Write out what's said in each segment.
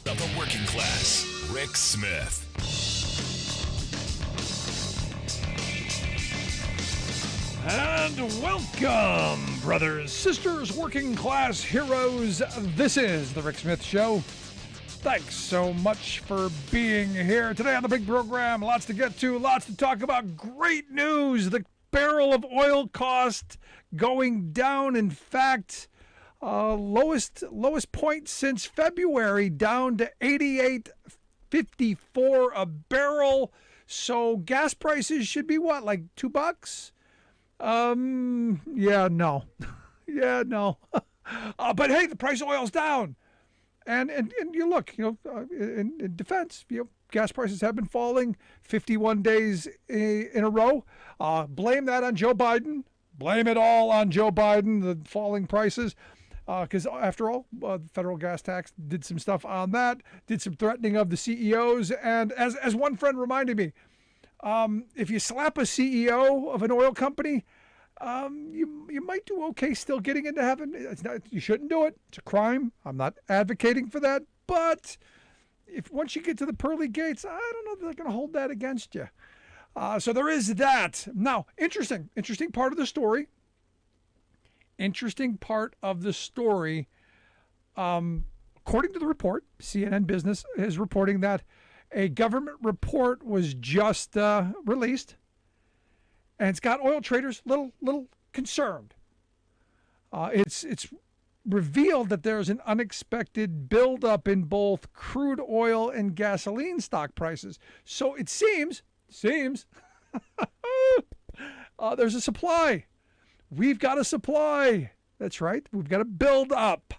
Of the working class, Rick Smith. And welcome, brothers, sisters, working class heroes. This is the Rick Smith Show. Thanks so much for being here today on the big program. Lots to get to, lots to talk about. Great news. The barrel of oil cost going down. In fact, lowest point since February, down to 88.54 a barrel. So gas prices should be what, like $2? Yeah, no. Yeah, no. But hey, the price of oil's down. And you look, in defense, gas prices have been falling 51 days in a row. Blame that on Joe Biden. Blame it all on Joe Biden, the falling prices. Because after all, the federal gas tax did some stuff on that, did some threatening of the CEOs. And as one friend reminded me, if you slap a CEO of an oil company, you might do okay still getting into heaven. You shouldn't do it. It's a crime. I'm not advocating for that. But if once you get to the pearly gates, I don't know if they're going to hold that against you. So there is that. Now, interesting part of the story. According to the report, CNN Business is reporting that a government report was just released, and it's got oil traders little concerned. It's revealed that there's an unexpected buildup in both crude oil and gasoline stock prices. So it seems there's a supply. We've got a supply. That's right. We've got a build up.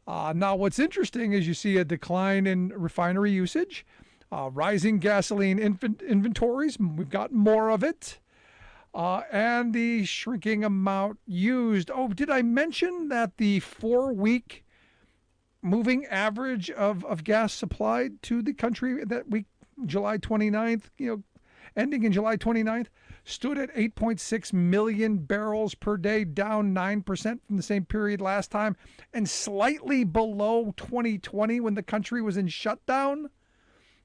Now, what's interesting is you see a decline in refinery usage, rising gasoline inventories. We've got more of it. And the shrinking amount used. Oh, did I mention that the 4-week moving average of gas supplied to the country that week, July 29th, ending in July 29th, stood at 8.6 million barrels per day, down 9% from the same period last time, and slightly below 2020 when the country was in shutdown?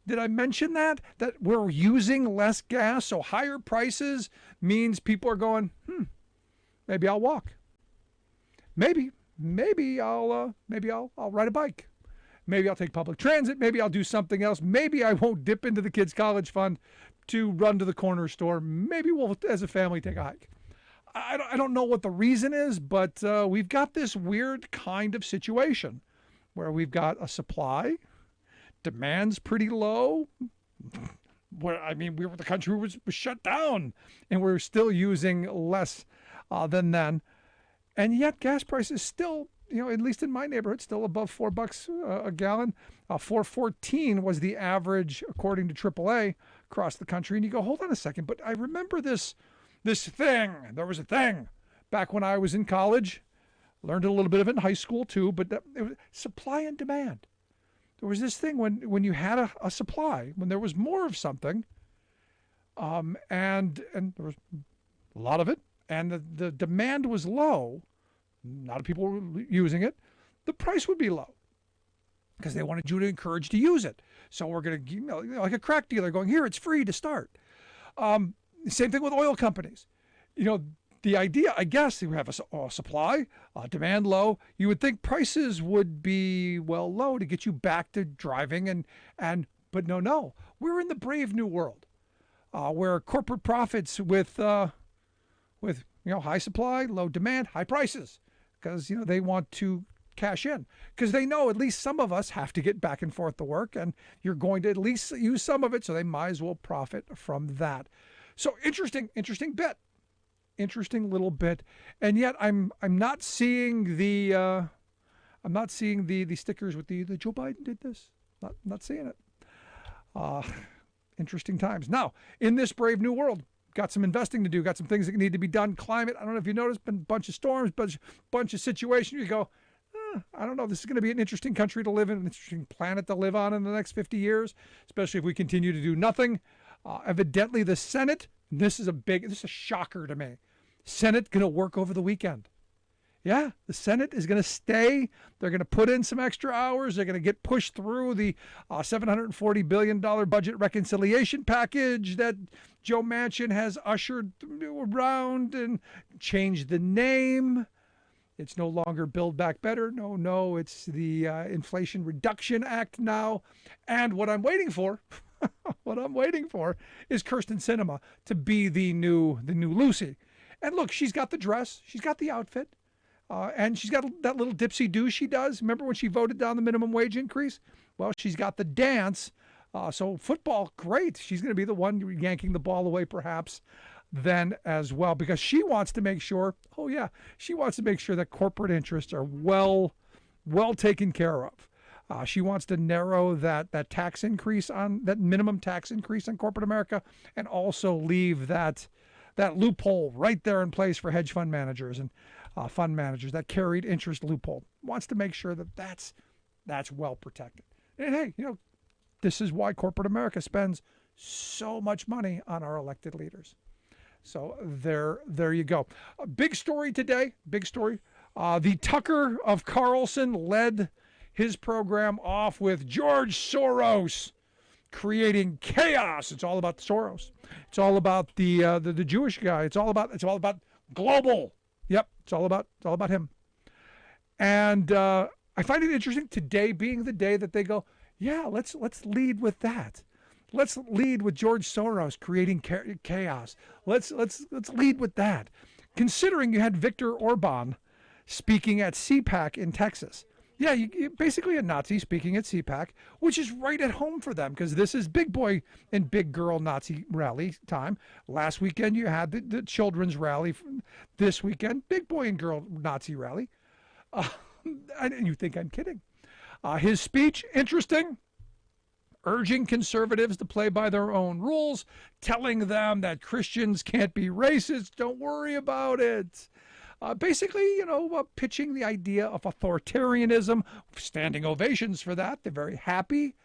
Did I mention that we're using less gas, so higher prices means people are going, maybe I'll walk. Maybe I'll ride a bike. Maybe I'll take public transit. Maybe I'll do something else. Maybe I won't dip into the kids' college fund to run to the corner store. Maybe we'll, as a family, take a hike. I don't know what the reason is, but we've got this weird kind of situation where we've got a supply, demand's pretty low. The country was shut down, and we're still using less than then, and yet gas prices still, at least in my neighborhood, still above $4 a gallon. 4.14 was the average according to AAA across the country. And you go, hold on a second, but I remember this thing. There was a thing back when I was in college. Learned a little bit of it in high school too, but it was supply and demand. There was this thing when you had a supply, when there was more of something, and there was a lot of it, and the demand was low. A lot of people were using it. The price would be low because they wanted you to encourage to use it. So we're going to, like a crack dealer going, here, it's free to start. Same thing with oil companies. The idea, I guess, you have a supply, demand low. You would think prices would be, low to get you back to driving. But no. We're in the brave new world where corporate profits with high supply, low demand, high prices, because they want to cash in, because they know at least some of us have to get back and forth to work, and you're going to at least use some of it, so they might as well profit from that. So interesting little bit, and yet I'm not seeing the stickers with the Joe Biden did this. Not seeing it. Interesting times. Now, in this brave new world, got some investing to do, got some things that need to be done. Climate, I don't know if you noticed, been a bunch of storms, bunch of situations. You go, I don't know, this is going to be an interesting country to live in, an interesting planet to live on in the next 50 years, especially if we continue to do nothing. Evidently, the Senate, this is a shocker to me. Senate going to work over the weekend. Yeah, the Senate is going to stay. They're going to put in some extra hours. They're going to get pushed through the $740 billion budget reconciliation package that Joe Manchin has ushered around and changed the name. It's no longer Build Back Better. No, it's the Inflation Reduction Act now. And what I'm waiting for, is Kirsten Sinema to be the new Lucy. And look, she's got the dress, she's got the outfit. And she's got that little dipsy do she does. Remember when she voted down the minimum wage increase? Well, she's got the dance. So football, great. She's going to be the one yanking the ball away perhaps then as well, because she wants to make sure, she wants to make sure that corporate interests are well taken care of. She wants to narrow that tax increase that minimum tax increase on corporate America, and also leave that loophole right there in place for hedge fund managers and fund managers, that carried interest loophole. Wants to make sure that that's well protected. And hey, this is why corporate America spends so much money on our elected leaders. So there you go. A big story today. Big story. The Tucker of Carlson led his program off with George Soros creating chaos. It's all about Soros. It's all about the Jewish guy. It's all about global. Yep, it's all about him. And I find it interesting today being the day that they go, yeah, let's lead with that. Let's lead with George Soros creating chaos. Let's lead with that. Considering you had Viktor Orban speaking at CPAC in Texas. Yeah, you basically a Nazi speaking at CPAC, which is right at home for them because this is big boy and big girl Nazi rally time. Last weekend you had the children's rally. This weekend, big boy and girl Nazi rally. And you think I'm kidding. His speech, interesting, urging conservatives to play by their own rules, telling them that Christians can't be racist. Don't worry about it. Basically, pitching the idea of authoritarianism, standing ovations for that. They're very happy.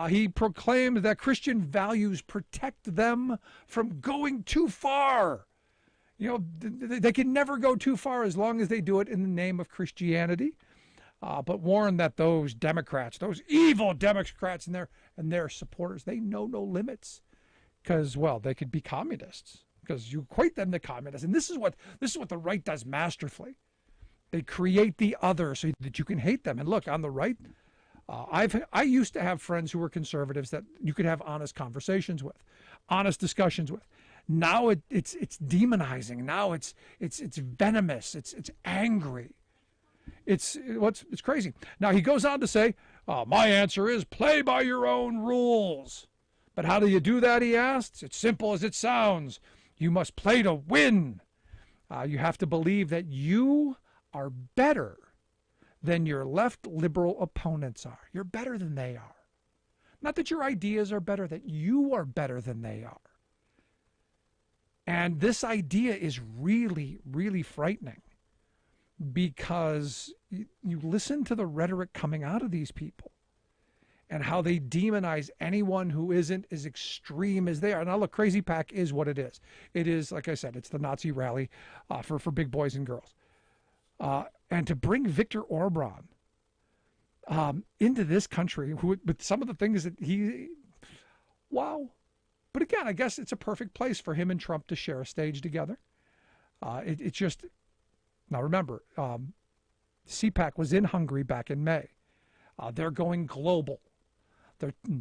He proclaimed that Christian values protect them from going too far. They can never go too far as long as they do it in the name of Christianity. But warned that those Democrats, those evil Democrats and their supporters, they know no limits because, well, they could be communists. Because you equate them to communists, and this is what the right does masterfully. They create the other so that you can hate them. And look, on the right, I used to have friends who were conservatives that you could have honest conversations with, honest discussions with. Now it's demonizing. Now it's venomous. It's angry. It's crazy. Now he goes on to say, my answer is play by your own rules. But how do you do that? He asks. It's simple as it sounds. You must play to win. You have to believe that you are better than your left liberal opponents are. You're better than they are. Not that your ideas are better, that you are better than they are. And this idea is really, really frightening because you listen to the rhetoric coming out of these people and how they demonize anyone who isn't as extreme as they are. Now, look, Crazy Pack is what it is. It is, like I said, it's the Nazi rally for big boys and girls. And to bring Viktor Orban into this country with some of the things that wow. But again, I guess it's a perfect place for him and Trump to share a stage together. It's just, now remember, CPAC was in Hungary back in May. They're going global.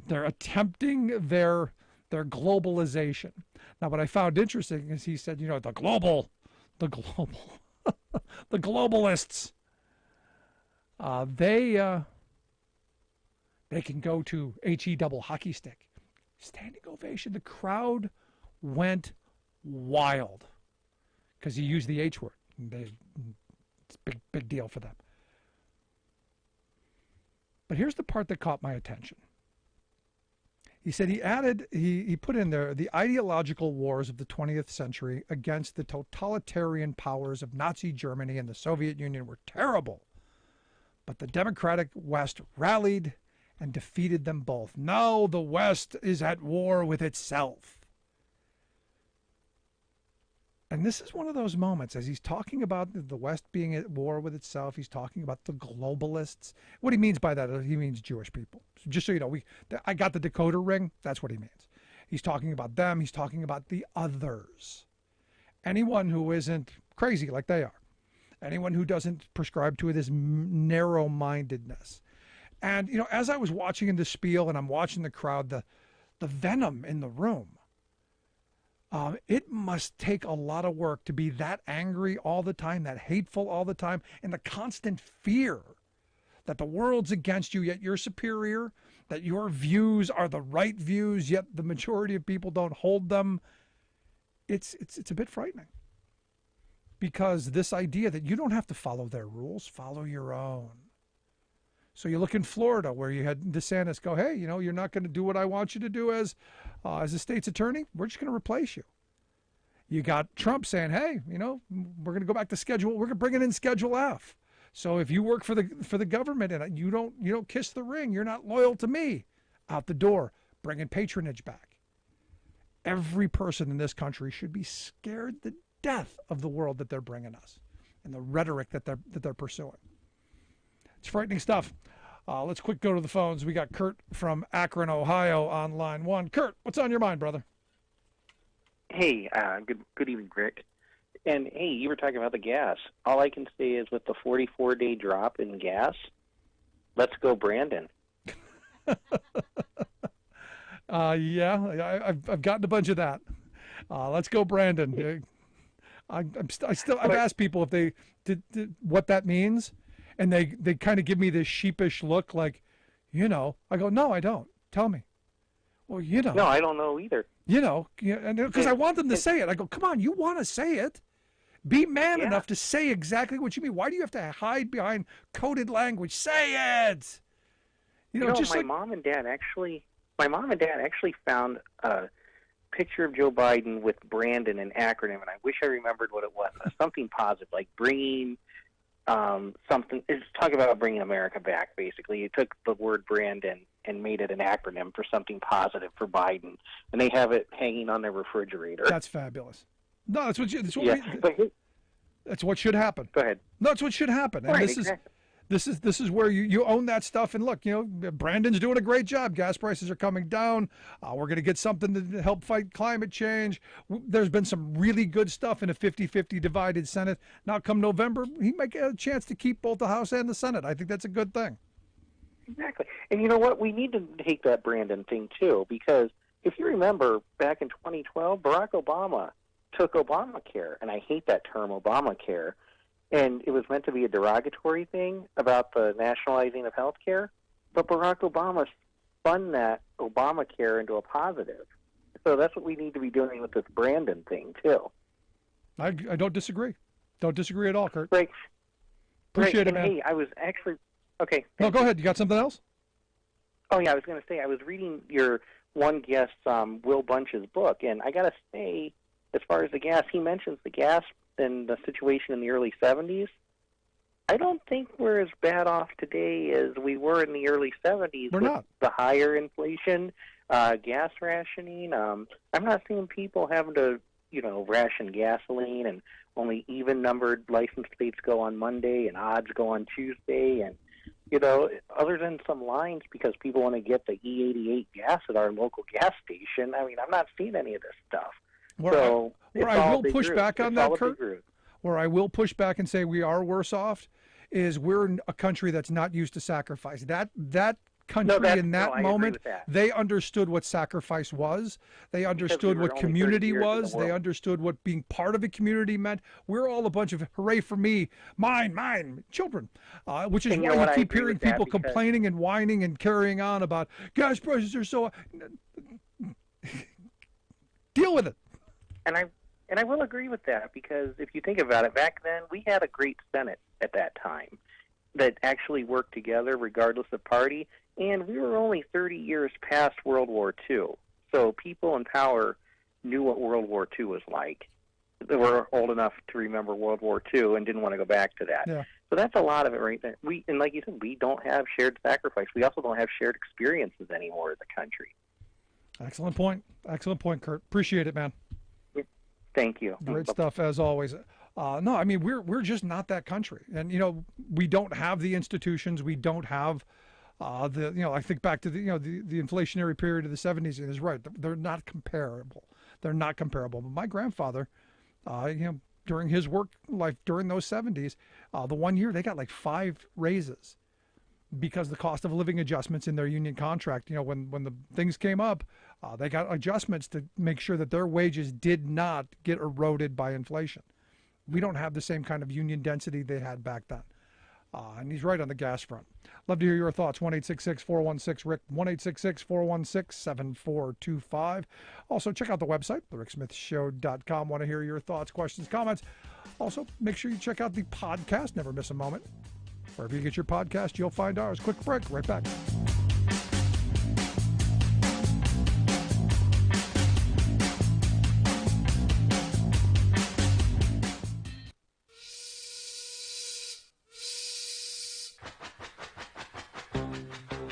They're attempting their globalization. Now, what I found interesting is he said, the global, the globalists, they can go to HE double hockey stick. Standing ovation. The crowd went wild because he used the H word. It's a big deal for them. But here's the part that caught my attention. He said he put in there the ideological wars of the 20th century against the totalitarian powers of Nazi Germany and the Soviet Union were terrible. But the democratic West rallied and defeated them both. Now the West is at war with itself. And this is one of those moments as he's talking about the West being at war with itself. He's talking about the globalists. What he means by that, he means Jewish people. So just so you know, I got the decoder ring. That's what he means. He's talking about them. He's talking about the others. Anyone who isn't crazy like they are. Anyone who doesn't prescribe to this narrow-mindedness. And, you know, as I was watching in the spiel and I'm watching the crowd, the venom in the room, it must take a lot of work to be that angry all the time, that hateful all the time, and the constant fear that the world's against you, yet you're superior, that your views are the right views, yet the majority of people don't hold them. It's a bit frightening. Because this idea that you don't have to follow their rules, follow your own. So you look in Florida where you had DeSantis go, hey, you know, you're not going to do what I want you to do as a state's attorney. We're just going to replace you. You got Trump saying, hey, you know, we're going to go back to schedule. We're going to bring it in Schedule F. So if you work for the government and you don't kiss the ring, you're not loyal to me. Out the door, bringing patronage back. Every person in this country should be scared to death of the world that they're bringing us and the rhetoric that they're pursuing. It's frightening stuff. Let's quick go to the phones. We got Kurt from Akron, Ohio on line one. Kurt, what's on your mind, brother? Hey, good evening, Rick. And hey, you were talking about the gas. All I can say is with the 44-day drop in gas, let's go Brandon. Yeah, I've gotten a bunch of that. Let's go Brandon. I've asked people if they did what that means, and they kind of give me this sheepish look, like, you know. I go, no, I don't. Tell me. Well, you know. No, I don't know either. You know, because I want them to say it. I go, come on, you want to say it? Be man enough to say exactly what you mean. Why do you have to hide behind coded language? Say it. You know, just my mom and dad actually found a picture of Joe Biden with Brandon, an acronym, and I wish I remembered what it was. Something positive, like bringing something. It's talking about bringing America back. Basically, it took the word Brandon and made it an acronym for something positive for Biden, and they have it hanging on their refrigerator. That's fabulous. No, that's what that's what should happen. Go ahead. No, that's what should happen. And right, exactly. This is where you own that stuff. And look, you know, Brandon's doing a great job. Gas prices are coming down. We're going to get something to help fight climate change. There's been some really good stuff in a 50-50 divided Senate. Now, come November, he might get a chance to keep both the House and the Senate. I think that's a good thing. Exactly. And you know what? We need to take that Brandon thing, too, because if you remember, back in 2012, Barack Obama took Obamacare, and I hate that term, Obamacare, and it was meant to be a derogatory thing about the nationalizing of health care, but Barack Obama spun that Obamacare into a positive. So that's what we need to be doing with this Brandon thing, too. I don't disagree. Don't disagree at all, Kurt. Right. Appreciate it, and man. Hey, I was actually... Okay. No, go ahead. You got something else? Oh, yeah, I was going to say, I was reading your one guest, Will Bunch's book, and I got to say, as far as the gas, he mentions the gas and the situation in the early 70s. I don't think we're as bad off today as we were in the early 70s. We're not. The higher inflation, gas rationing. I'm not seeing people having to, ration gasoline and only even-numbered license plates go on Monday and odds go on Tuesday. And, other than some lines because people want to get the E88 gas at our local gas station, I mean, I'm not seeing any of this stuff. Where I will push back on that, Kurt, where I will push back and say we are worse off, is we're in a country that's not used to sacrifice. That country in that moment, they understood what sacrifice was. They understood what community was. They understood what being part of a community meant. We're all a bunch of hooray for me, mine, children, which is why you keep hearing people complaining and whining and carrying on about gas prices are so... Deal with it. And I will agree with that because if you think about it, back then we had a great Senate at that time that actually worked together regardless of party, and we were only 30 years past World War II. So people in power knew what World War II was like. They were old enough to remember World War II and didn't want to go back to that. Yeah. So that's a lot of it right there. And like you said, we don't have shared sacrifice. We also don't have shared experiences anymore as a country. Excellent point, Kurt. Appreciate it, man. Thank you. Great stuff as always. No, I mean we're just not that country, and we don't have the institutions. We don't have the I think back to the inflationary period of the 70s. And is right. They're not comparable. They're not comparable. But my grandfather, during his work life during those 70s, the one year they got like 5 raises because the cost of living adjustments in their union contract. When the things came up, they got adjustments to make sure that their wages did not get eroded by inflation. We don't have the same kind of union density they had back then. And he's right on the gas front. Love to hear your thoughts. 1-866-416-RICK, 1-866-416-7425. Also, check out the website, thericksmithshow.com. Want to hear your thoughts, questions, comments. Also, make sure you check out the podcast. Never miss a moment. Wherever you get your podcast, you'll find ours. Quick break. Right back.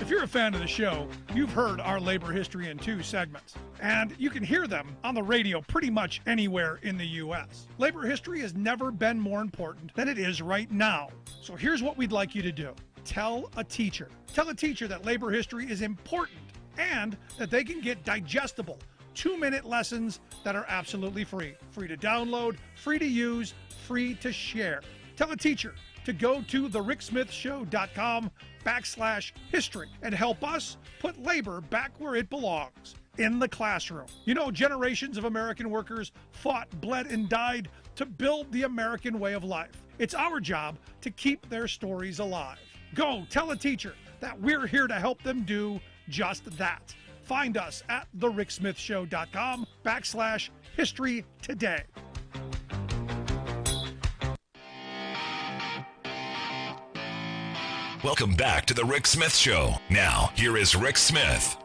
If you're a fan of the show, you've heard our labor history in 2 segments, and you can hear them on the radio pretty much anywhere in the U.S. Labor history has never been more important than it is right now. So here's what we'd like you to do. Tell a teacher. Tell a teacher that labor history is important and that they can get digestible 2-minute lessons that are absolutely free. Free to download, free to use, free to share. Tell a teacher to go to thericksmithshow.com/history and help us put labor back where it belongs, in the classroom. Generations of American workers fought, bled, and died to build the American way of life. It's our job to keep their stories alive. Go tell a teacher that we're here to help them do just that. Find us at thericksmithshow.com/history today. Welcome back to the Rick Smith Show. Now, here is Rick Smith.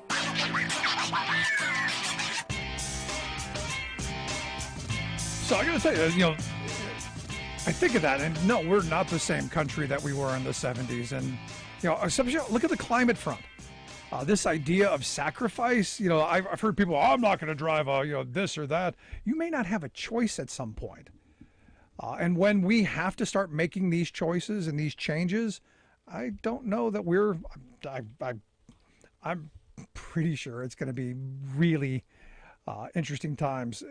So I got to tell you, I think of that, and no, we're not the same country that we were in the 70s. And, especially look at the climate front. This idea of sacrifice, I've heard people, I'm not going to drive this or that. You may not have a choice at some point. And when we have to start making these choices and these changes, I don't know that I'm pretty sure it's going to be really interesting times.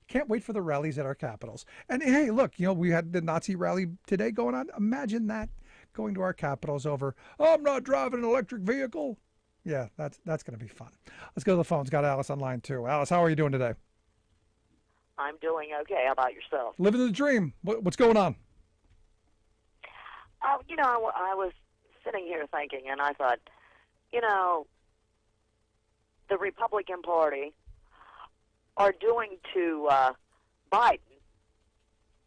Can't wait for the rallies at our capitals. And hey, look, we had the Nazi rally today going on. Imagine that going to our capitals over, I'm not driving an electric vehicle. Yeah, that's going to be fun. Let's go to the phones. Got Alice on line 2. Alice, how are you doing today? I'm doing okay. How about yourself? Living the dream. What's going on? I was sitting here thinking, and I thought, the Republican Party are doing to Biden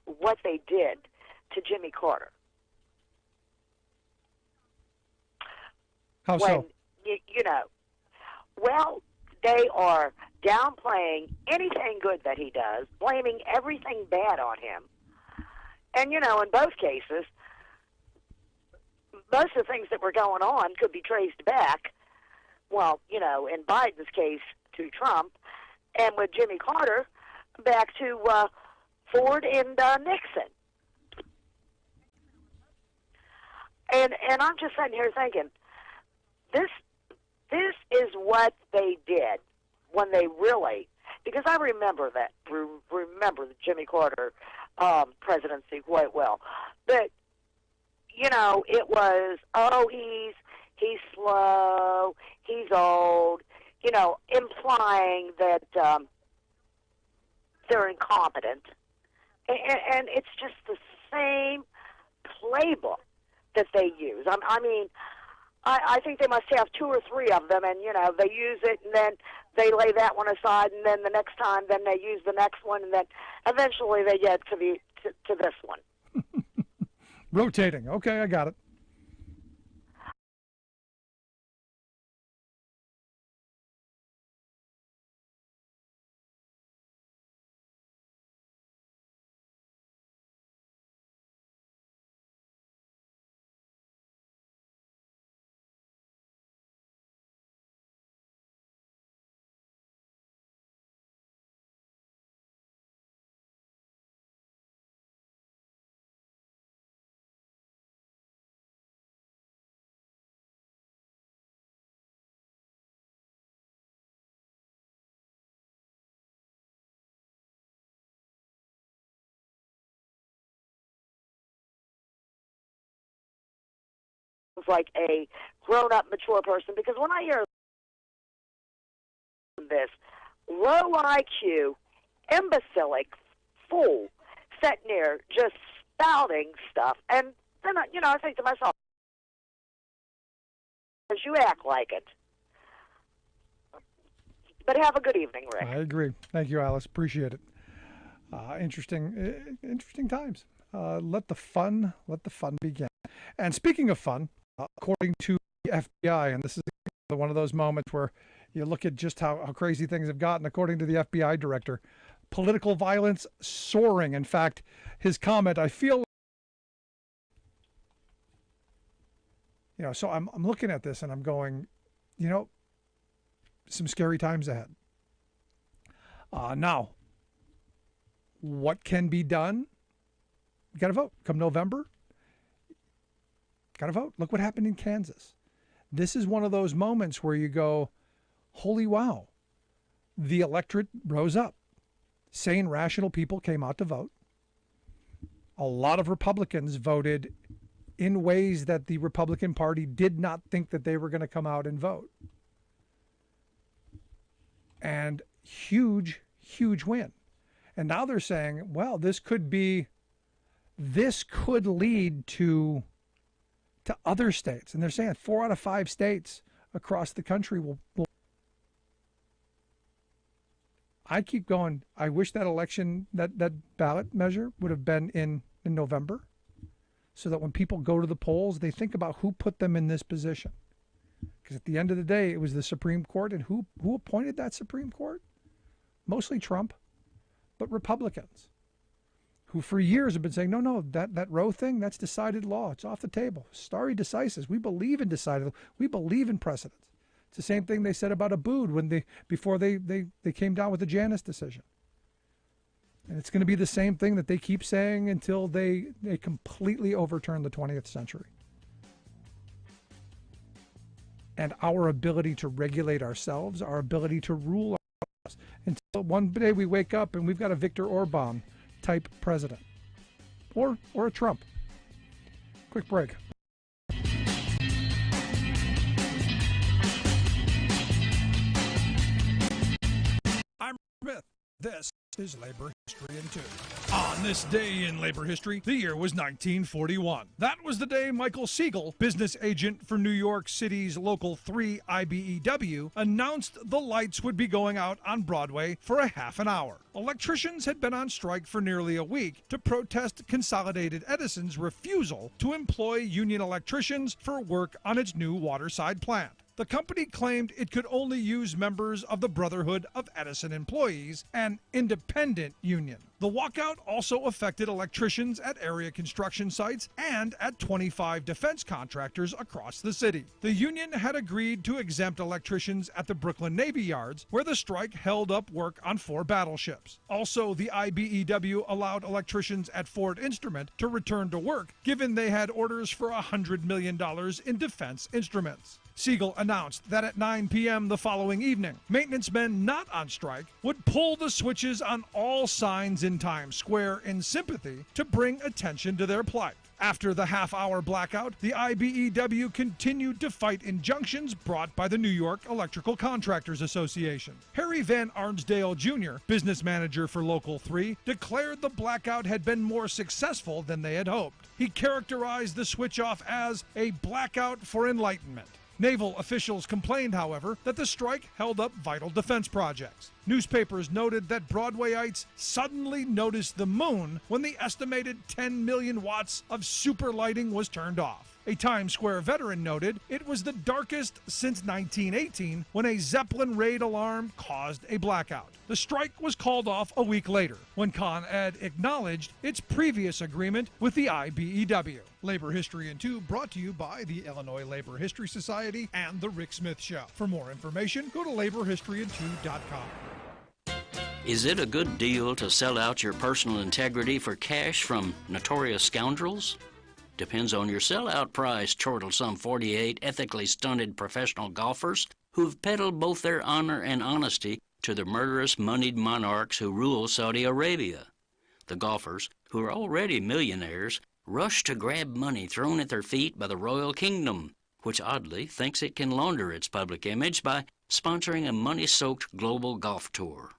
what they did to Jimmy Carter. How so? Well, they are downplaying anything good that he does, blaming everything bad on him. And, in both cases, most of the things that were going on could be traced back, in Biden's case, to Trump, and with Jimmy Carter, back to Ford and Nixon. And I'm just sitting here thinking, this is what they did when they really, because I remember remember the Jimmy Carter presidency quite well, but it was, he's slow, he's old, implying that they're incompetent. And it's just the same playbook that they use. I think they must have 2 or 3 of them, and, they use it, and then they lay that one aside, and then the next time, then they use the next one, and then eventually they get to this one. Rotating. Okay, I got it. like a grown-up, mature person. Because when I hear this low IQ, imbecilic fool sitting there just spouting stuff, and then I think to myself, you act like it. But have a good evening, Rick. I agree. Thank you, Alice. Appreciate it. Interesting times. Let the fun begin. And speaking of fun, according to the FBI, and this is one of those moments where you look at just how crazy things have gotten. According to the FBI director, political violence soaring. In fact, his comment, I feel, so I'm looking at this and I'm going, some scary times ahead. Now, what can be done? You got to vote. Come November, got to vote. Look what happened in Kansas. This is one of those moments where you go, holy wow. The electorate rose up. Sane, rational people came out to vote. A lot of Republicans voted in ways that the Republican Party did not think that they were going to come out and vote. And huge win. And now they're saying, well, this could lead to other states. And they're saying 4 out of 5 states across the country will. I keep going. I wish that election, that ballot measure would have been in November, so that when people go to the polls, they think about who put them in this position. Because at the end of the day, it was the Supreme Court, and who appointed that Supreme Court? Mostly Trump, but Republicans, who for years have been saying, no, that Roe thing, that's decided law. It's off the table. Stare decisis. We believe in decided. We believe in precedents. It's the same thing they said about Abood before they came down with the Janus decision. And it's going to be the same thing that they keep saying until they completely overturn the 20th century. And our ability to regulate ourselves, our ability to rule ourselves, until one day we wake up and we've got a Viktor Orban type president. Or a Trump. Quick break. I'm Smith. This is Labor History in 2. On this day in labor history, the year was 1941. That was the day Michael Siegel, business agent for New York City's Local 3 IBEW, announced the lights would be going out on Broadway for a half an hour. Electricians had been on strike for nearly a week to protest Consolidated Edison's refusal to employ union electricians for work on its new Waterside plant. The company claimed it could only use members of the Brotherhood of Edison Employees, an independent union. The walkout also affected electricians at area construction sites and at 25 defense contractors across the city. The union had agreed to exempt electricians at the Brooklyn Navy Yards, where the strike held up work on 4 battleships. Also, the IBEW allowed electricians at Ford Instrument to return to work, given they had orders for $100 million in defense instruments. Siegel announced that at 9 p.m. the following evening, maintenance men not on strike would pull the switches on all signs in Times Square in sympathy to bring attention to their plight. After the half-hour blackout, the IBEW continued to fight injunctions brought by the New York Electrical Contractors Association. Harry Van Arnsdale Jr., business manager for Local 3, declared the blackout had been more successful than they had hoped. He characterized the switch-off as a blackout for enlightenment. Naval officials complained, however, that the strike held up vital defense projects. Newspapers noted that Broadwayites suddenly noticed the moon when the estimated 10 million watts of super lighting was turned off. A Times Square veteran noted it was the darkest since 1918 when a Zeppelin raid alarm caused a blackout. The strike was called off a week later when Con Ed acknowledged its previous agreement with the IBEW. Labor History in 2 brought to you by the Illinois Labor History Society and The Rick Smith Show. For more information, go to laborhistoryin2.com. Is it a good deal to sell out your personal integrity for cash from notorious scoundrels? Depends on your sellout price, chortled some 48 ethically stunted professional golfers who've peddled both their honor and honesty to the murderous moneyed monarchs who rule Saudi Arabia. The golfers, who are already millionaires, rush to grab money thrown at their feet by the royal kingdom, which oddly thinks it can launder its public image by sponsoring a money-soaked global golf tour.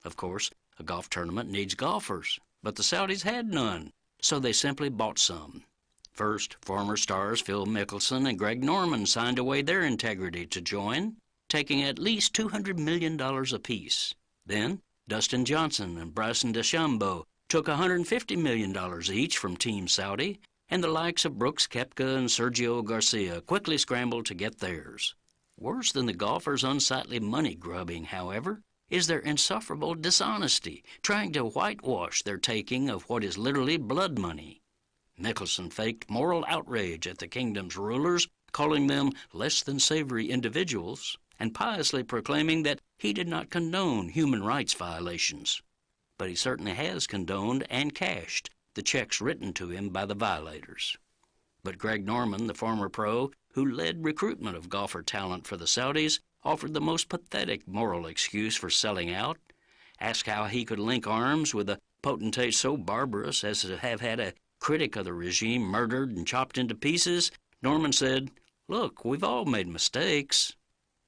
Of course, a golf tournament needs golfers, but the Saudis had none, so they simply bought some. First, former stars Phil Mickelson and Greg Norman signed away their integrity to join, taking at least $200 million apiece. Then, Dustin Johnson and Bryson DeChambeau took $150 million each from Team Saudi, and the likes of Brooks Koepka and Sergio Garcia quickly scrambled to get theirs. Worse than the golfers' unsightly money grubbing, however, is their insufferable dishonesty, trying to whitewash their taking of what is literally blood money. Mickelson faked moral outrage at the kingdom's rulers, calling them less than savory individuals, and piously proclaiming that he did not condone human rights violations. But he certainly has condoned and cashed the checks written to him by the violators. But Greg Norman, the former pro who led recruitment of golfer talent for the Saudis, offered the most pathetic moral excuse for selling out. Asked how he could link arms with a potentate so barbarous as to have had a critic of the regime murdered and chopped into pieces, Norman said, "Look, we've all made mistakes."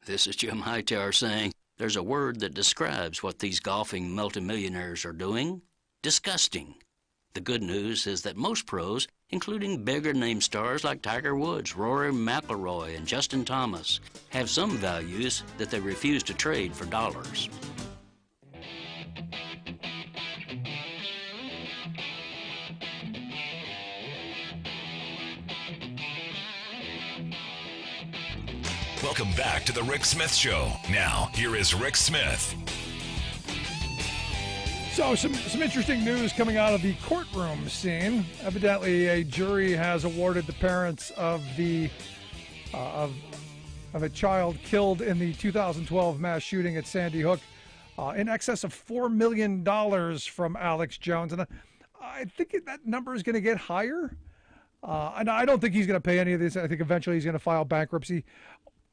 This is Jim Hightower saying, there's a word that describes what these golfing multimillionaires are doing: disgusting. The good news is that most pros, including bigger name stars like Tiger Woods, Rory McIlroy, and Justin Thomas, have some values that they refuse to trade for dollars. Welcome back to the Rick Smith Show. Now, here is Rick Smith. So, some interesting news coming out of the courtroom scene. Evidently, a jury has awarded the parents of of a child killed in the 2012 mass shooting at Sandy Hook in excess of $4 million from Alex Jones. And I think that number is going to get higher. And I don't think he's going to pay any of this. I think eventually he's going to file bankruptcy.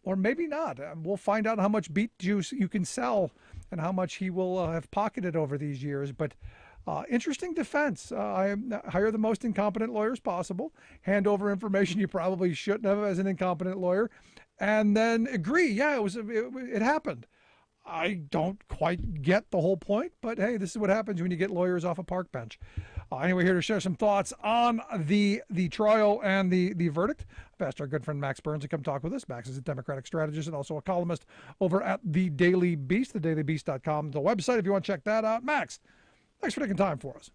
Or maybe not. We'll find out how much beet juice you can sell and how much he will have pocketed over these years. But interesting defense. I hire the most incompetent lawyers possible, hand over information you probably shouldn't have as an incompetent lawyer, and then agree, yeah, it happened. I don't quite get the whole point, but hey, this is what happens when you get lawyers off a park bench. Anyway, here to share some thoughts on the trial and the verdict. I've asked our good friend Max Burns to come talk with us. Max is a Democratic strategist and also a columnist over at The Daily Beast, thedailybeast.com, the website if you want to check that out. Max, thanks for taking time for us.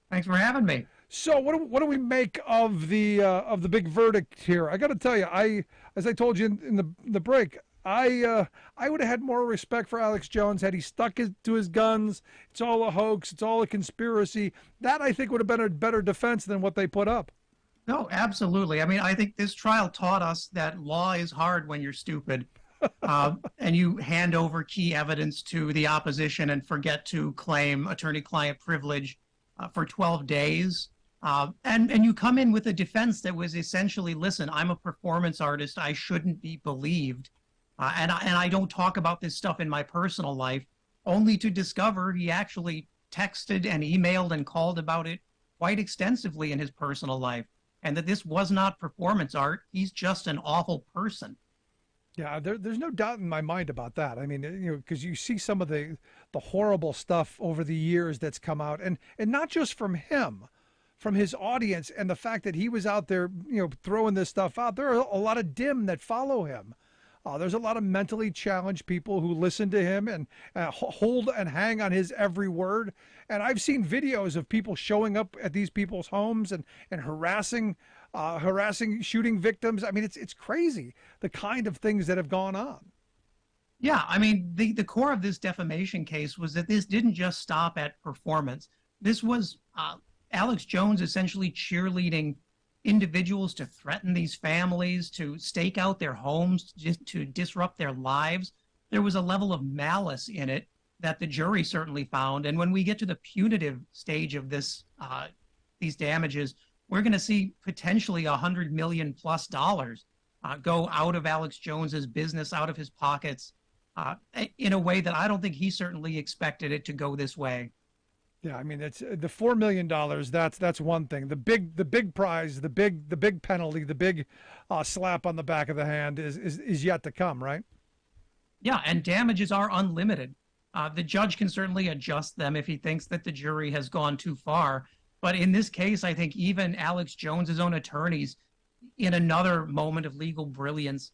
Thanks for having me. So what do we make of the big verdict here? I got to tell you, as I told you in the break, I would have had more respect for Alex Jones had he stuck to his guns. It's all a hoax. It's all a conspiracy. That, I think, would have been a better defense than what they put up. No, absolutely. I mean, I think this trial taught us that law is hard when you're stupid, and you hand over key evidence to the opposition and forget to claim attorney-client privilege for 12 days. And you come in with a defense that was essentially, listen, I'm a performance artist. I shouldn't be believed. And I don't talk about this stuff in my personal life, only to discover he actually texted and emailed and called about it quite extensively in his personal life, and that this was not performance art. He's just an awful person. Yeah, there's no doubt in my mind about that. I mean, because you see some of the horrible stuff over the years that's come out, and not just from him, from his audience, and the fact that he was out there, throwing this stuff out. There are a lot of dim that follow him. There's a lot of mentally challenged people who listen to him and hold and hang on his every word. And I've seen videos of people showing up at these people's homes and harassing shooting victims. I mean, it's crazy, the kind of things that have gone on. Yeah, I mean, the core of this defamation case was that this didn't just stop at performance. This was Alex Jones essentially cheerleading individuals to threaten these families, to stake out their homes, just to disrupt their lives. There was a level of malice in it that the jury certainly found. And when we get to the punitive stage of this, these damages, we're going to see potentially $100 million plus go out of Alex Jones's business, out of his pockets, in a way that I don't think he certainly expected it to go this way. Yeah, I mean it's the $4 million. That's one thing. The big prize, the big penalty, the big slap on the back of the hand is yet to come, right? Yeah, and damages are unlimited. The judge can certainly adjust them if he thinks that the jury has gone too far. But in this case, I think even Alex Jones's own attorneys, in another moment of legal brilliance,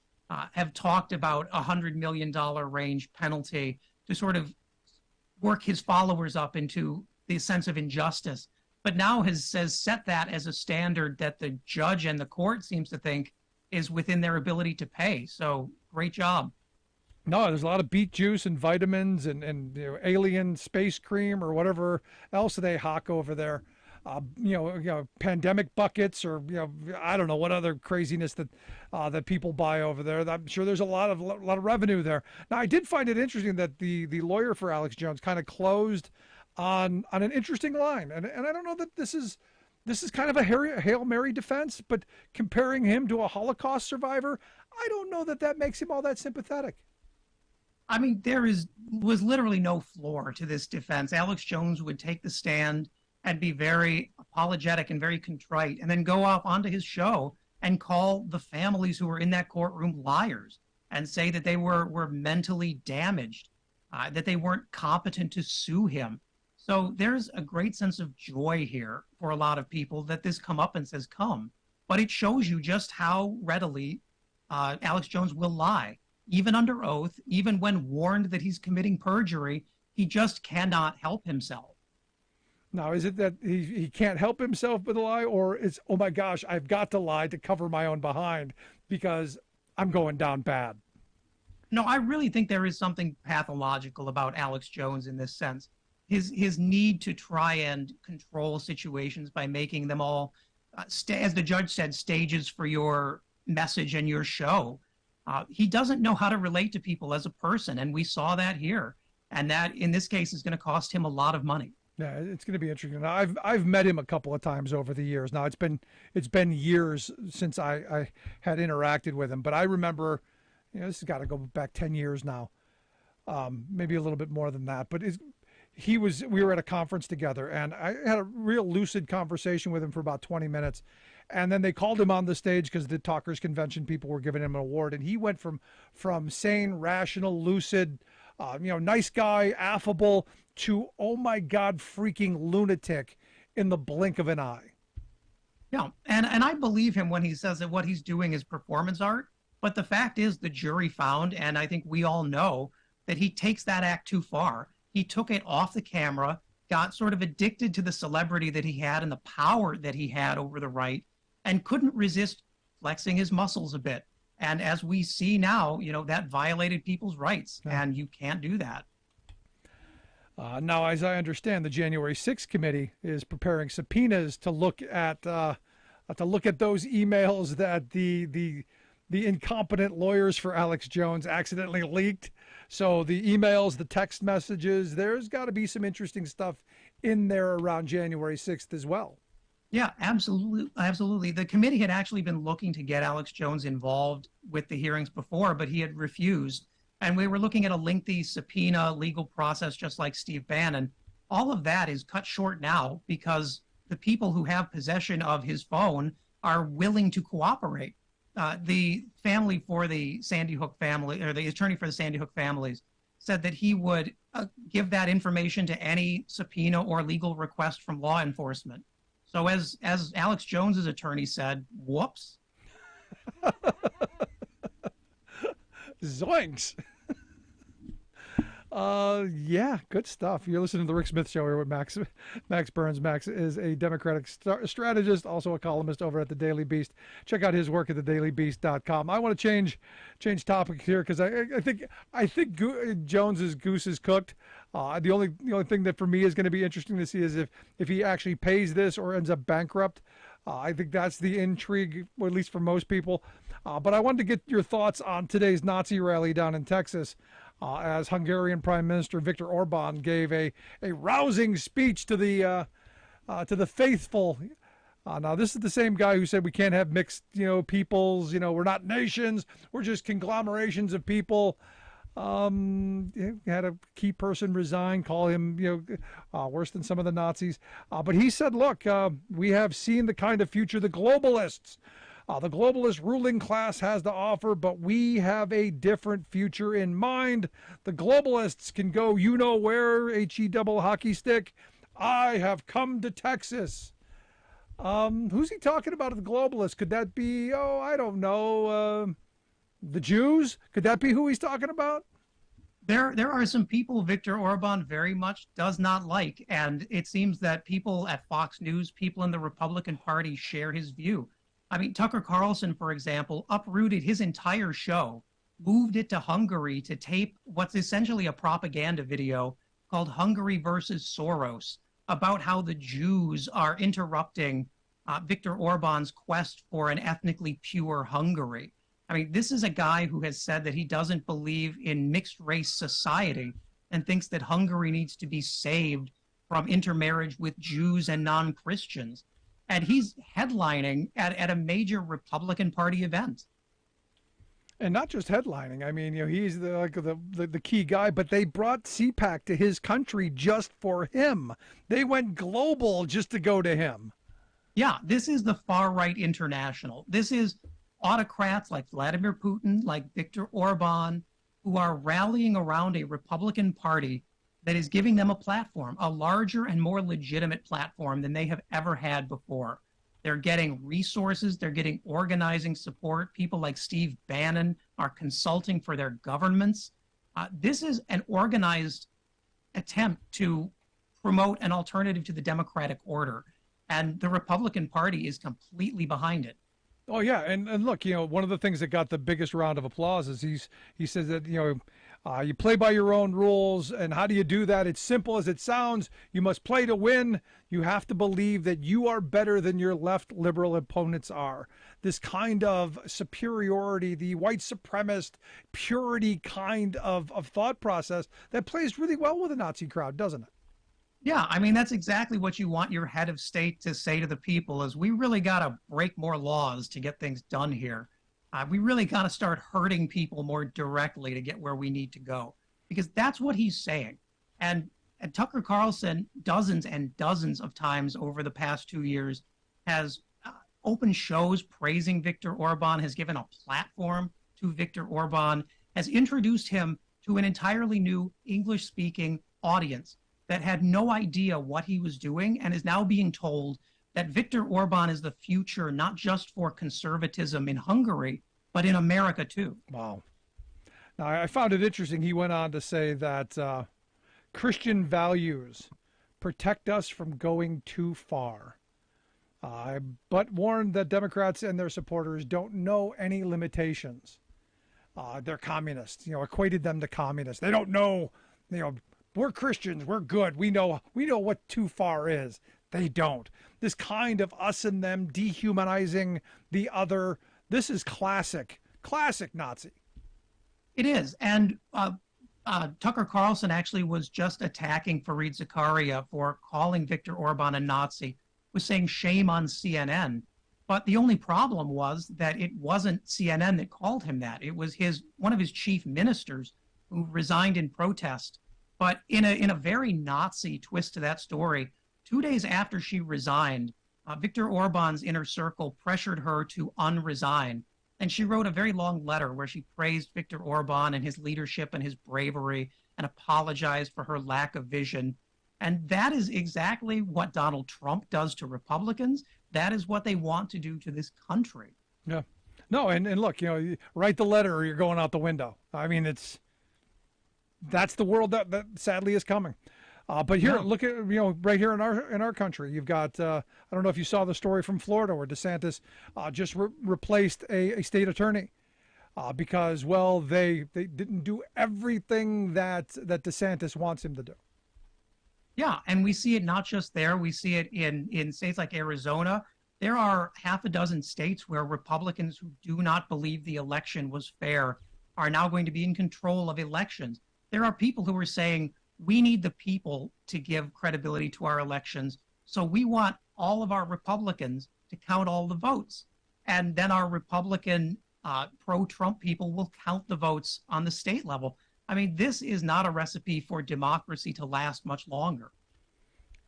have talked about $100 million range penalty to sort of work his followers up into the sense of injustice. But now says set that as a standard that the judge and the court seems to think is within their ability to pay. So great job. No, there's a lot of beet juice and vitamins and alien space cream or whatever else they hawk over there. Pandemic buckets or I don't know what other craziness that people buy over there. I'm sure there's a lot of revenue there. Now, I did find it interesting that the lawyer for Alex Jones kind of closed on an interesting line, and I don't know that this is kind of a Hail Mary defense, but comparing him to a Holocaust survivor, I don't know that makes him all that sympathetic. I mean, was literally no floor to this defense. Alex Jones would take the stand and be very apologetic and very contrite, and then go off onto his show and call the families who were in that courtroom liars and say that they were mentally damaged, that they weren't competent to sue him. So there's a great sense of joy here for a lot of people that this comeuppance has come. But it shows you just how readily Alex Jones will lie. Even under oath, even when warned that he's committing perjury, he just cannot help himself. Now, is it that he can't help himself with a lie, or it's, oh my gosh, I've got to lie to cover my own behind because I'm going down bad? No, I really think there is something pathological about Alex Jones in this sense. His need to try and control situations by making them all, as the judge said, stages for your message and your show. He doesn't know how to relate to people as a person, and we saw that here. And that, in this case, is going to cost him a lot of money. Yeah, it's going to be interesting. Now, I've met him a couple of times over the years. Now, it's been years since I had interacted with him, but I remember, this has got to go back 10 years now, maybe a little bit more than that. But we were at a conference together, and I had a real lucid conversation with him for about 20 minutes. And then they called him on the stage because the Talkers Convention people were giving him an award, and he went from sane, rational, lucid, nice guy, affable, to, oh my God, freaking lunatic in the blink of an eye. Yeah, and I believe him when he says that what he's doing is performance art. But the fact is, the jury found, and I think we all know, that he takes that act too far. He took it off the camera, got sort of addicted to the celebrity that he had and the power that he had over the right, and couldn't resist flexing his muscles a bit. And as we see now, that violated people's rights, and you can't do that. Now, as I understand, the January 6th committee is preparing subpoenas to look at those emails that the incompetent lawyers for Alex Jones accidentally leaked. So the emails, the text messages, there's got to be some interesting stuff in there around January 6th as well. Yeah, absolutely. Absolutely. The committee had actually been looking to get Alex Jones involved with the hearings before, but he had refused. And we were looking at a lengthy subpoena legal process, just like Steve Bannon. All of that is cut short now because the people who have possession of his phone are willing to cooperate. The family for the Sandy Hook family, or the attorney for the Sandy Hook families, said that he would give that information to any subpoena or legal request from law enforcement. So as Alex Jones's attorney said, whoops. Zoinks. Yeah, good stuff. You're listening to the Rick Smith Show here with Max Burns. Max is a Democratic strategist, also a columnist over at the Daily Beast. Check out his work at thedailybeast.com. I want to change topics here because I think Jones's goose is cooked. The only thing that for me is going to be interesting to see is if he actually pays this or ends up bankrupt. I think that's the intrigue, or at least for most people. But I wanted to get your thoughts on today's Nazi rally down in Texas, as Hungarian Prime Minister Viktor Orban gave a rousing speech to the faithful. Now, this is the same guy who said we can't have mixed, peoples. We're not nations. We're just conglomerations of people. He had a key person resign, call him, worse than some of the Nazis. But he said, look, we have seen the kind of future the globalists, the globalist ruling class has to offer, but we have a different future in mind. The globalists can go, you know where, HE double hockey stick. I have come to Texas. Who's he talking about at the globalists? Could that be, I don't know, the Jews? Could that be who he's talking about? There are some people Viktor Orban very much does not like, and it seems that people at Fox News, people in the Republican Party share his view. I mean, Tucker Carlson, for example, uprooted his entire show, moved it to Hungary to tape what's essentially a propaganda video called Hungary versus Soros about how the Jews are interrupting Viktor Orban's quest for an ethnically pure Hungary. I mean, this is a guy who has said that he doesn't believe in mixed race society and thinks that Hungary needs to be saved from intermarriage with Jews and non-Christians. And he's headlining at a major Republican Party event. And not just headlining. I mean, he's the key guy, but they brought CPAC to his country just for him. They went global just to go to him. Yeah, this is the far right international. This is autocrats like Vladimir Putin, like Viktor Orban, who are rallying around a Republican Party that is giving them a platform, a larger and more legitimate platform than they have ever had before. They're getting resources, they're getting organizing support. People like Steve Bannon are consulting for their governments. This is an organized attempt to promote an alternative to the democratic order. And the Republican Party is completely behind it. Oh yeah, and look, one of the things that got the biggest round of applause is he says that you play by your own rules, and how do you do that? It's simple as it sounds. You must play to win. You have to believe that you are better than your left liberal opponents are. This kind of superiority, the white supremacist purity kind of thought process that plays really well with the Nazi crowd, doesn't it? Yeah, I mean, that's exactly what you want your head of state to say to the people is we really got to break more laws to get things done here. We really got to start hurting people more directly to get where we need to go, because that's what he's saying. And Tucker Carlson, dozens and dozens of times over the past 2 years, has opened shows praising Viktor Orban, has given a platform to Viktor Orban, has introduced him to an entirely new English-speaking audience that had no idea what he was doing and is now being told that Viktor Orban is the future, not just for conservatism in Hungary, but in America too. Wow. Now, I found it interesting. He went on to say that Christian values protect us from going too far, but warned that Democrats and their supporters don't know any limitations. They're communists, equated them to communists. They don't know, we're Christians, we're good. We know what too far is. They don't. This kind of us and them dehumanizing the other, this is classic Nazi. It is. And Tucker Carlson actually was just attacking Fareed Zakaria for calling Viktor Orban a Nazi, was saying shame on CNN. But the only problem was that it wasn't CNN that called him that. It was one of his chief ministers who resigned in protest. But in a very Nazi twist to that story, 2 days after she resigned, Viktor Orban's inner circle pressured her to unresign. And she wrote a very long letter where she praised Viktor Orban and his leadership and his bravery and apologized for her lack of vision. And that is exactly what Donald Trump does to Republicans. That is what they want to do to this country. Yeah. No, and look, you write the letter or you're going out the window. I mean, that's the world that sadly is coming. But here, look at right here in our country, you've got I don't know if you saw the story from Florida where DeSantis just replaced a state attorney because they didn't do everything that DeSantis wants him to do. Yeah, and we see it not just there. We see it in states like Arizona. There are half a dozen states where Republicans who do not believe the election was fair are now going to be in control of elections. There are people who are saying, we need the people to give credibility to our elections, so we want all of our Republicans to count all the votes. And then our Republican pro-Trump people will count the votes on the state level. I mean, this is not a recipe for democracy to last much longer.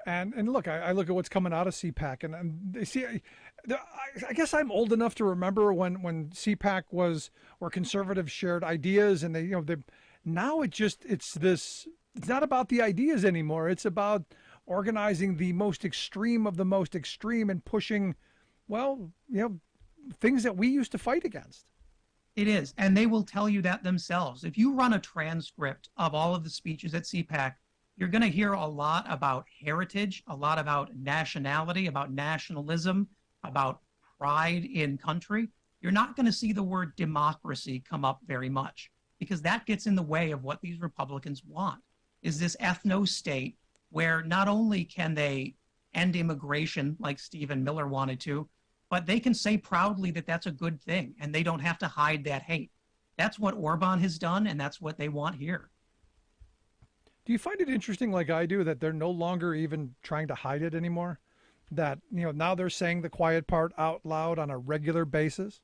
And look, I look at what's coming out of CPAC, and they see. I guess I'm old enough to remember when CPAC was where conservatives shared ideas, and they now it's not about the ideas anymore. It's about organizing the most extreme of the most extreme and pushing, well, things that we used to fight against. It is, and they will tell you that themselves. If you run a transcript of all of the speeches at CPAC, you're going to hear a lot about heritage, a lot about nationality, about nationalism, about pride in country. You're not going to see the word democracy come up very much, because that gets in the way of what these Republicans want, is this ethno-state where not only can they end immigration like Stephen Miller wanted to, but they can say proudly that that's a good thing, and they don't have to hide that hate. That's what Orban has done, and that's what they want here. Do you find it interesting, like I do, that they're no longer even trying to hide it anymore? That, now they're saying the quiet part out loud on a regular basis?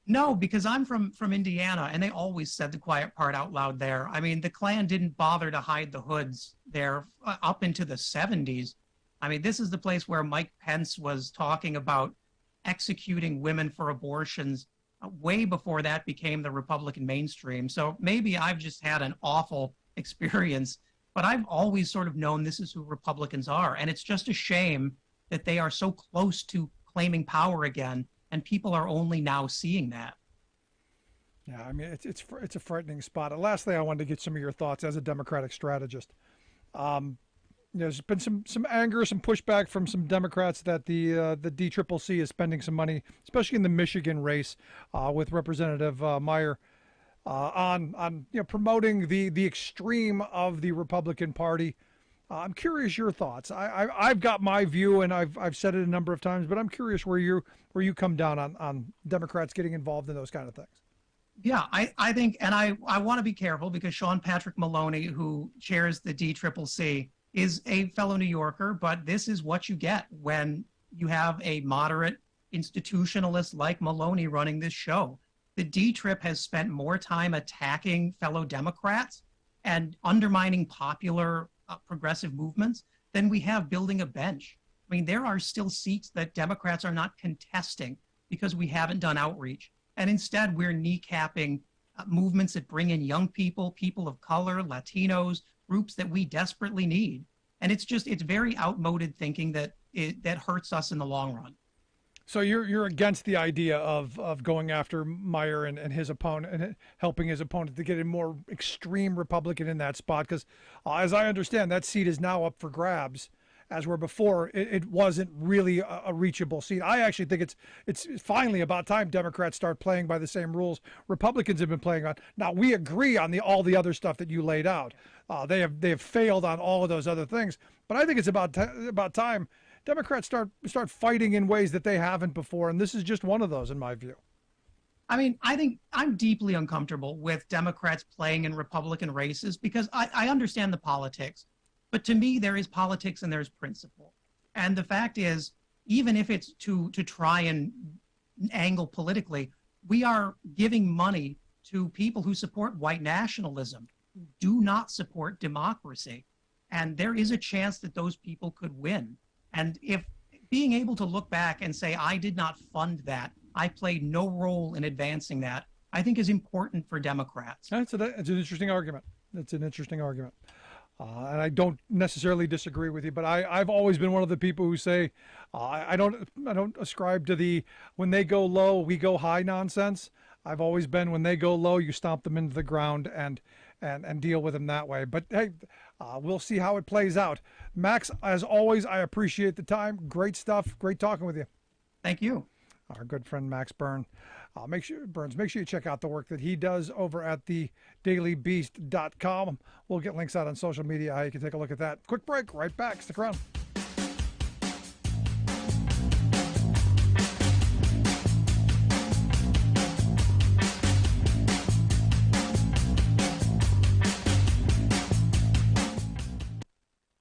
No, because I'm from Indiana, and they always said the quiet part out loud there. I mean, the Klan didn't bother to hide the hoods there up into the 70s. I mean, this is the place where Mike Pence was talking about executing women for abortions way before that became the Republican mainstream. So maybe I've just had an awful experience, but I've always sort of known this is who Republicans are. And it's just a shame that they are so close to claiming power again, and people are only now seeing that. Yeah, I mean, it's a frightening spot. And lastly, I wanted to get some of your thoughts as a Democratic strategist. There's been some anger, some pushback from some Democrats that the DCCC is spending some money, especially in the Michigan race, with Representative Meyer, on promoting the extreme of the Republican Party. I'm curious your thoughts. I've got my view, and I've said it a number of times, but I'm curious where you come down on Democrats getting involved in those kind of things. Yeah, I think, and I want to be careful because Sean Patrick Maloney, who chairs the DCCC, is a fellow New Yorker, but this is what you get when you have a moderate institutionalist like Maloney running this show. The D-Trip has spent more time attacking fellow Democrats and undermining popular progressive movements than we have building a bench. I mean, there are still seats that Democrats are not contesting because we haven't done outreach. And instead, we're kneecapping movements that bring in young people, people of color, Latinos, groups that we desperately need. And it's very outmoded thinking that hurts us in the long run. So you're against the idea of going after Meyer and his opponent and helping his opponent to get a more extreme Republican in that spot, because as I understand, that seat is now up for grabs, as where before it wasn't really a reachable seat. I actually think it's finally about time Democrats start playing by the same rules Republicans have been playing on. Now, we agree on all the other stuff that you laid out. They have failed on all of those other things, but I think it's about time Democrats start fighting in ways that they haven't before, and this is just one of those, in my view. I mean, I think I'm deeply uncomfortable with Democrats playing in Republican races because I understand the politics. But to me, there is politics and there's principle. And the fact is, even if it's to try and angle politically, we are giving money to people who support white nationalism, who do not support democracy. And there is a chance that those people could win. And if being able to look back and say, I did not fund that, I played no role in advancing that, I think is important for Democrats. It's an interesting argument. It's an interesting argument. And I don't necessarily disagree with you, but I've always been one of the people who say I don't ascribe to the when they go low, we go high nonsense. I've always been when they go low, you stomp them into the ground and deal with them that way. But hey, we'll see how it plays out. Max, as always, I appreciate the time. Great stuff. Great talking with you. Thank you. Our good friend Max Byrne. Make sure you check out the work that he does over at thedailybeast.com. We'll get links out on social media how you can take a look at that. Quick break, right back. Stick around.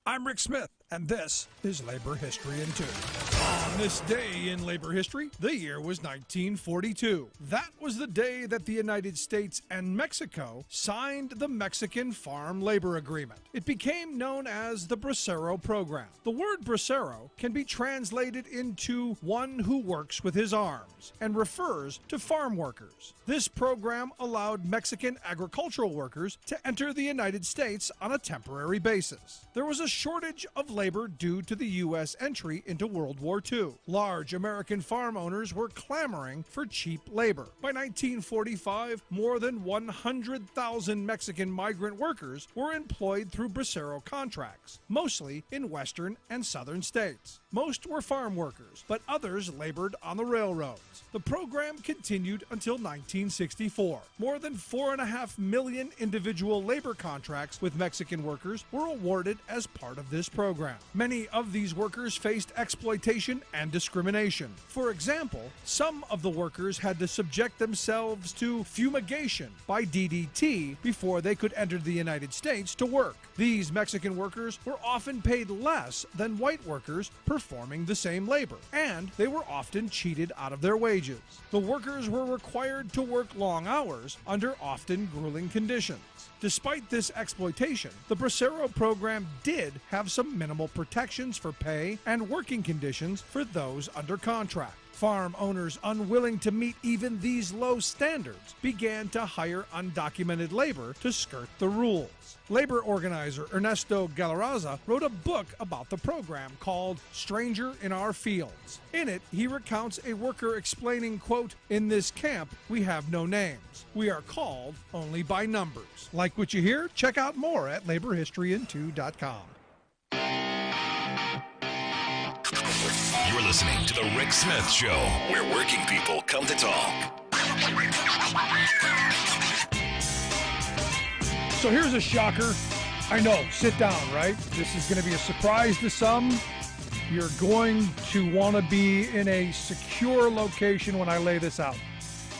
I'm Rick Smith. and this is Labor History in 2. On this day in labor history, the year was 1942. That was the day that the United States and Mexico signed the Mexican Farm Labor Agreement. It became known as the Bracero Program. The word bracero can be translated into one who works with his arms and refers to farm workers. This program allowed Mexican agricultural workers to enter the United States on a temporary basis. There was a shortage of labor due to the U.S. entry into World War II. Large American farm owners were clamoring for cheap labor. By 1945, more than 100,000 Mexican migrant workers were employed through bracero contracts, mostly in western and southern states. Most were farm workers, but others labored on the railroads. The program continued until 1964. More than 4.5 million individual labor contracts with Mexican workers were awarded as part of this program. Many of these workers faced exploitation and discrimination. For example, some of the workers had to subject themselves to fumigation by DDT before they could enter the United States to work. These Mexican workers were often paid less than white workers performing the same labor, and they were often cheated out of their wages. The workers were required to work long hours under often grueling conditions. Despite this exploitation, the Bracero program did have some minimal protections for pay and working conditions for those under contract. Farm owners unwilling to meet even these low standards began to hire undocumented labor to skirt the rules. Labor organizer Ernesto Galarraza wrote a book about the program called Stranger in Our Fields. In it, he recounts a worker explaining, quote, "In this camp, we have no names. We are called only by numbers." Like what you hear? Check out more at laborhistoryin2.com. You're listening to The Rick Smith Show, where working people come to talk. So here's a shocker. I know, sit down, right? This is going to be a surprise to some. You're going to want to be in a secure location when I lay this out.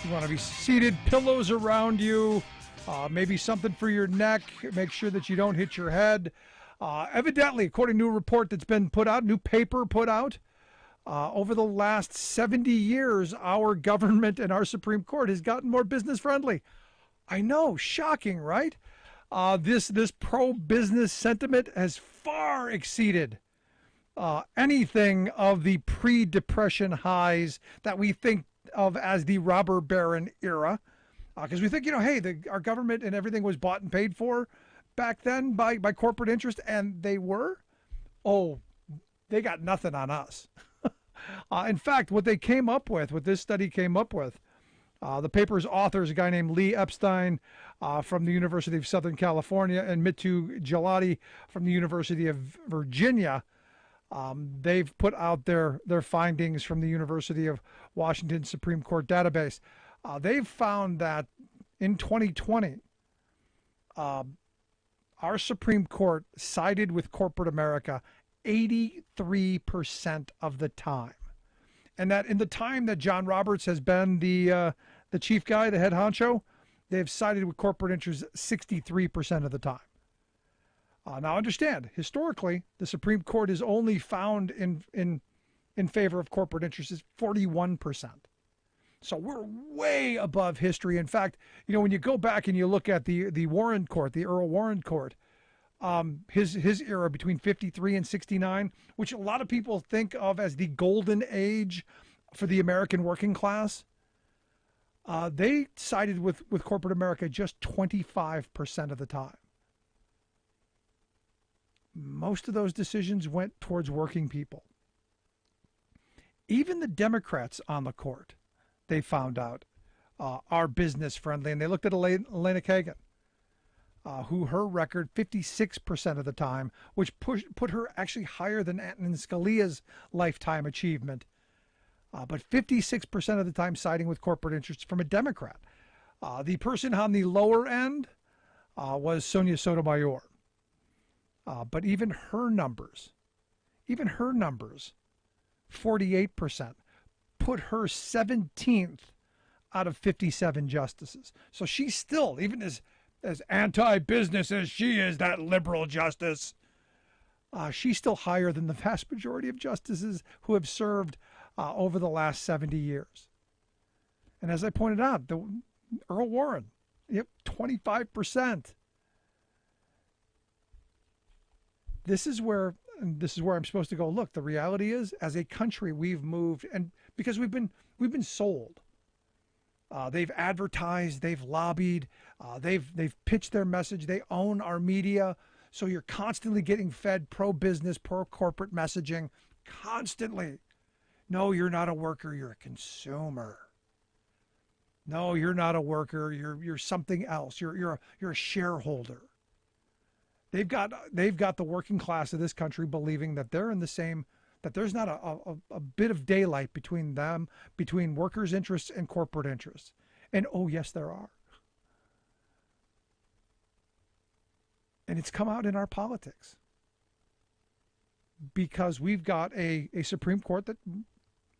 You want to be seated, pillows around you, maybe something for your neck. Make sure that you don't hit your head. Evidently, according to a report that's been put out, new paper put out, over the last 70 years, our government and our Supreme Court has gotten more business friendly. I know, shocking, right? This pro-business sentiment has far exceeded anything of the pre-Depression highs that we think of as the robber baron era. Because we think, hey, our government and everything was bought and paid for back then by corporate interest, and they were. Oh, they got nothing on us. In fact, what this study came up with, the paper's author is a guy named Lee Epstein from the University of Southern California and Mittu Gelati from the University of Virginia. They've put out their findings from the University of Washington Supreme Court database. They've found that in 2020, our Supreme Court sided with corporate America 83% of the time. And that in the time that John Roberts has been the chief guy, the head honcho, they've sided with corporate interests 63% of the time. Now understand, historically, the Supreme Court is only found in favor of corporate interests is 41%. So we're way above history. In fact, when you go back and you look at the Warren Court, the Earl Warren Court, his era between 53 and 69, which a lot of people think of as the golden age for the American working class, they sided with corporate America just 25% of the time. Most of those decisions went towards working people. Even the Democrats on the court, they found out, are business friendly. And they looked at Elena Kagan, who her record 56% of the time, which put her actually higher than Antonin Scalia's lifetime achievement. But 56% of the time siding with corporate interests from a Democrat. The person on the lower end was Sonia Sotomayor. But even her numbers, 48%, put her 17th out of 57 justices. So she's still, even as anti-business as she is, that liberal justice, she's still higher than the vast majority of justices who have served over the last 70 years. And as I pointed out, Earl Warren, 25%. This is where I'm supposed to go. Look, the reality is, as a country, we've moved, and because we've been sold. They've advertised, they've lobbied, they've pitched their message. They own our media, so you're constantly getting fed pro-business, pro-corporate messaging, constantly. No, you're not a worker. You're a consumer. No, you're not a worker. You're something else. You're a shareholder. They've got the working class of this country believing that they're in the same, that there's not a bit of daylight between them, between workers' interests and corporate interests. And oh, yes, there are. And it's come out in our politics because we've got a Supreme Court that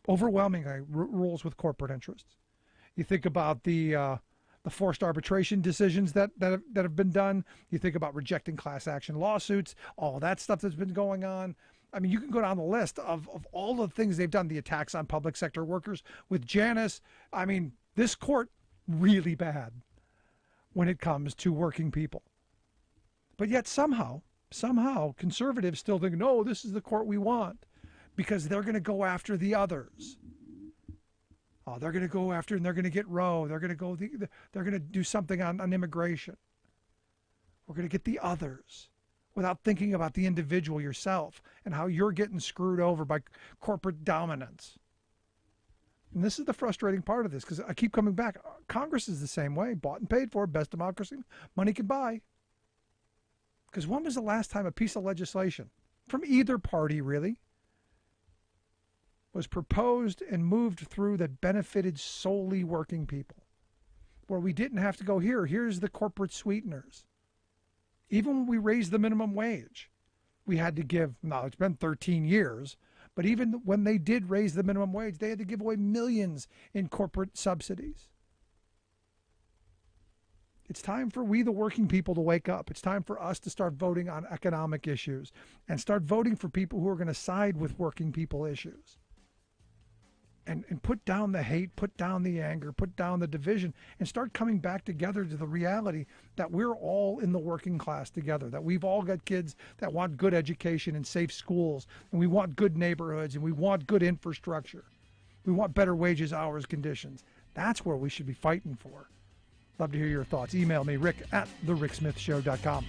overwhelmingly rules with corporate interests. You think about the forced arbitration decisions that have been done. You think about rejecting class action lawsuits, all that stuff that's been going on. I mean, you can go down the list of all the things they've done, the attacks on public sector workers with Janus. I mean, this court really bad when it comes to working people. But yet somehow conservatives still think, no, this is the court we want because they're going to go after the others. They're going to go after and they're going to get Roe. They're going to do something on immigration. We're going to get the others without thinking about the individual yourself and how you're getting screwed over by corporate dominance. And this is the frustrating part of this because I keep coming back. Congress is the same way, bought and paid for, best democracy money can buy. Because when was the last time a piece of legislation from either party really was proposed and moved through that benefited solely working people, where we didn't have to go here's the corporate sweeteners. Even when we raised the minimum wage, we had to give, now it's been 13 years, but even when they did raise the minimum wage, they had to give away millions in corporate subsidies. It's time for we, the working people, to wake up. It's time for us to start voting on economic issues and start voting for people who are going to side with working people issues. And put down the hate, put down the anger, put down the division, and start coming back together to the reality that we're all in the working class together, that we've all got kids that want good education and safe schools, and we want good neighborhoods, and we want good infrastructure. We want better wages, hours, conditions. That's where we should be fighting for. Love to hear your thoughts. Email me, rick@thericksmithshow.com.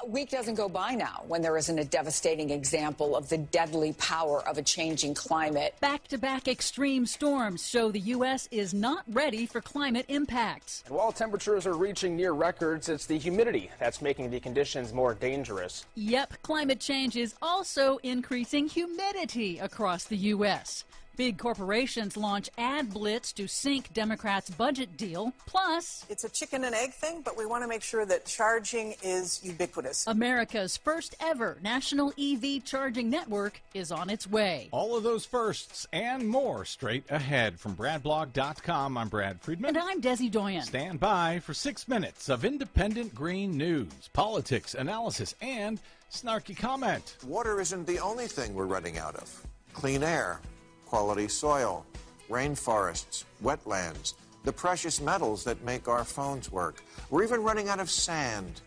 A week doesn't go by now when there isn't a devastating example of the deadly power of a changing climate. Back-to-back extreme storms show the U.S. is not ready for climate impacts. And while temperatures are reaching near records, it's the humidity that's making the conditions more dangerous. Yep, climate change is also increasing humidity across the U.S. Big corporations launch ad blitz to sink Democrats' budget deal. Plus, it's a chicken and egg thing, but we want to make sure that charging is ubiquitous. America's first ever national EV charging network is on its way. All of those firsts and more straight ahead. From BradBlog.com, I'm Brad Friedman. And I'm Desi Doyen. Stand by for 6 minutes of independent green news, politics, analysis, and snarky comment. Water isn't the only thing we're running out of. Clean air, quality soil, rainforests, wetlands, the precious metals that make our phones work. We're even running out of sand.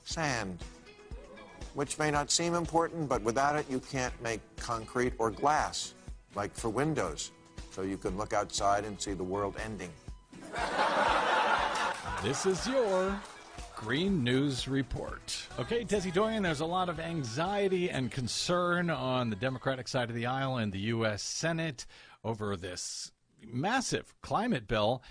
Sand, which may not seem important, but without it you can't make concrete or glass, like for windows, so you can look outside and see the world ending. This is your Green News Report. Okay, Desi Doyen, there's a lot of anxiety and concern on the Democratic side of the aisle in the U.S. Senate over this massive climate bill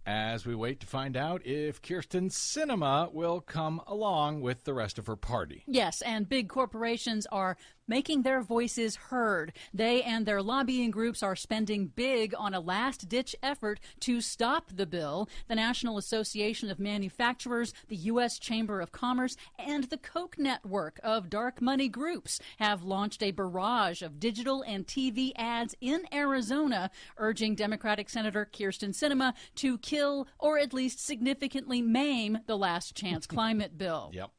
as we wait to find out if Kyrsten Sinema will come along with the rest of her party. Yes, and big corporations are making their voices heard. They and their lobbying groups are spending big on a last-ditch effort to stop the bill. The National Association of Manufacturers, the U.S. Chamber of Commerce, and the Koch network of dark money groups have launched a barrage of digital and TV ads in Arizona, urging Democratic Senator Kyrsten Sinema to kill or at least significantly maim the Last Chance climate bill. Yep.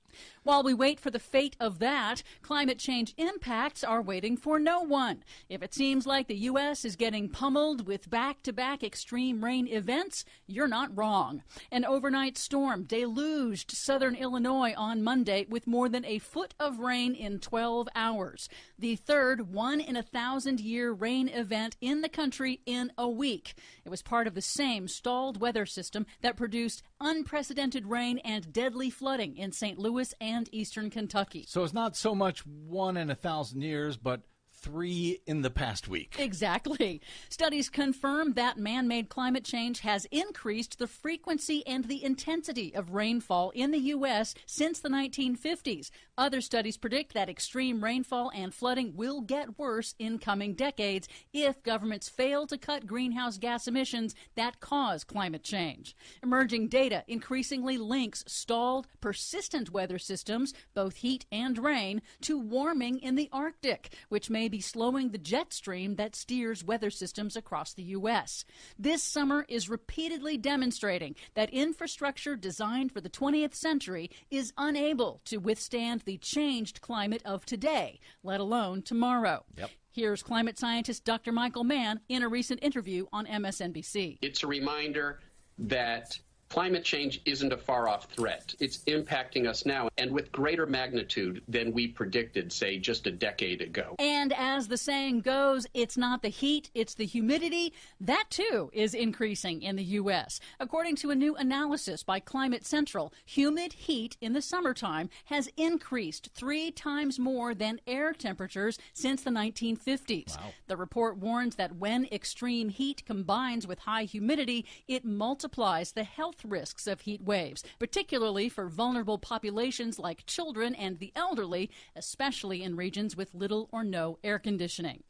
While we wait for the fate of that, climate change impacts are waiting for no one. If it seems like the U.S. is getting pummeled with back-to-back extreme rain events, you're not wrong. An overnight storm deluged southern Illinois on Monday with more than a foot of rain in 12 hours. The third 1-in-1,000-year rain event in the country in a week. It was part of the same stalled weather system that produced unprecedented rain and deadly flooding in St. Louis and eastern Kentucky. So it's not so much 1 in 1,000 years, but 3 in the past week. Exactly. Studies confirm that man-made climate change has increased the frequency and the intensity of rainfall in the U.S. since the 1950s. Other studies predict that extreme rainfall and flooding will get worse in coming decades if governments fail to cut greenhouse gas emissions that cause climate change. Emerging data increasingly links stalled, persistent weather systems, both heat and rain, to warming in the Arctic, which may be slowing the jet stream that steers weather systems across the U.S. This summer is repeatedly demonstrating that infrastructure designed for the 20th century is unable to withstand the changed climate of today, let alone tomorrow. Yep. Here's climate scientist Dr. Michael Mann in a recent interview on MSNBC. It's a reminder that climate change isn't a far-off threat. It's impacting us now, and with greater magnitude than we predicted, say, just a decade ago. And as the saying goes, it's not the heat, it's the humidity. That, too, is increasing in the U.S. According to a new analysis by Climate Central, humid heat in the summertime has increased 3 times more than air temperatures since the 1950s. Wow. The report warns that when extreme heat combines with high humidity, it multiplies the health risks of heat waves, particularly for vulnerable populations like children and the elderly, especially in regions with little or no air conditioning.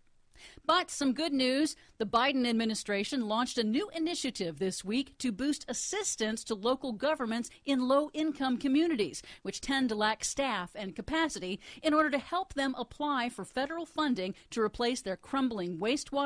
But some good news. The Biden administration launched a new initiative this week to boost assistance to local governments in low-income communities, which tend to lack staff and capacity, in order to help them apply for federal funding to replace their crumbling wastewater